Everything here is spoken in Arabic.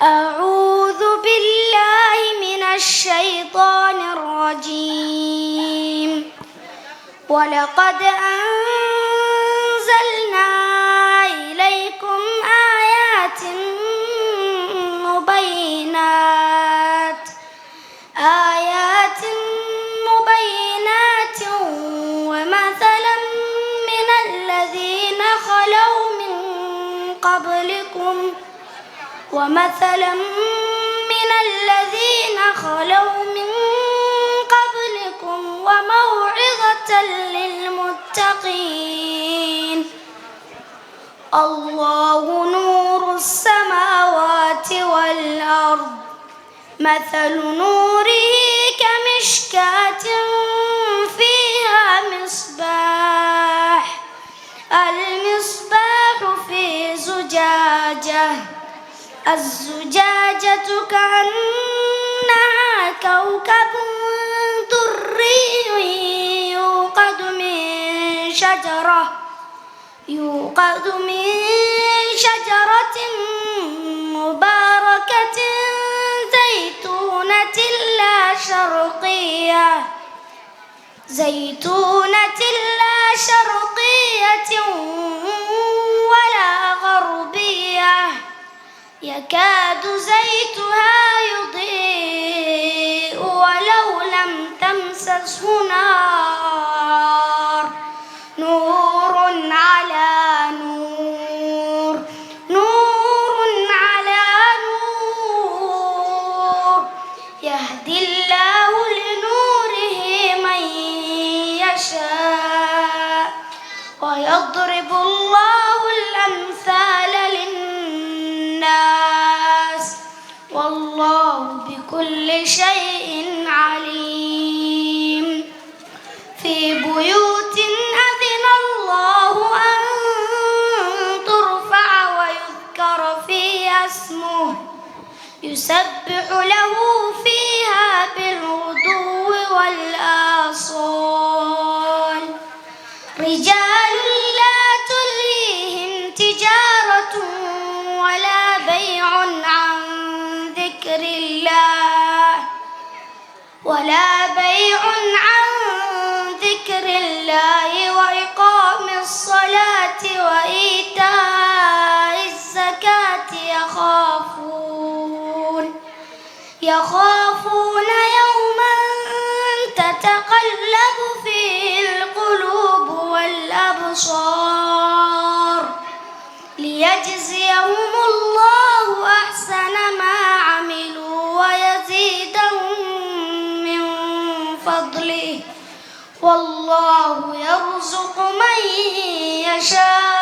أعوذ بالله من الشيطان الرجيم. ولقد أنزلنا إليكم آيات مبينات ومثلا من الذين خلوا من قبلكم وموعظة للمتقين. الله نور السماوات والأرض، مثل نوره كمشكاة فيها مصباح، المصباح في زجاجة، الزجاجة كأنها كوكب دري يوقد من شجرة مباركة زيتونة لا شرقية ولا غربية، يكاد زيتها يضيء ولو لم تمسسه نار، نور على نور، نور على نور، يهدي الله لنوره من يشاء ويضرب الله الأمثال للناس، والله بكل شيء عليم. في بيوت أذن الله أن ترفع ويذكر فيها اسمه يسبح له فيها بالغدو والآصال، رجال لا تلهيهم تجارة ولا بيع عن ذكر الله وإقام الصلاة وإيتاء الزكاة، يخافون يوما تتقلب فيه القلوب والأبصار، ليجزيهم الله أحسن ما عملوا ويزيدهم من فضله، والله يرزق من يشاء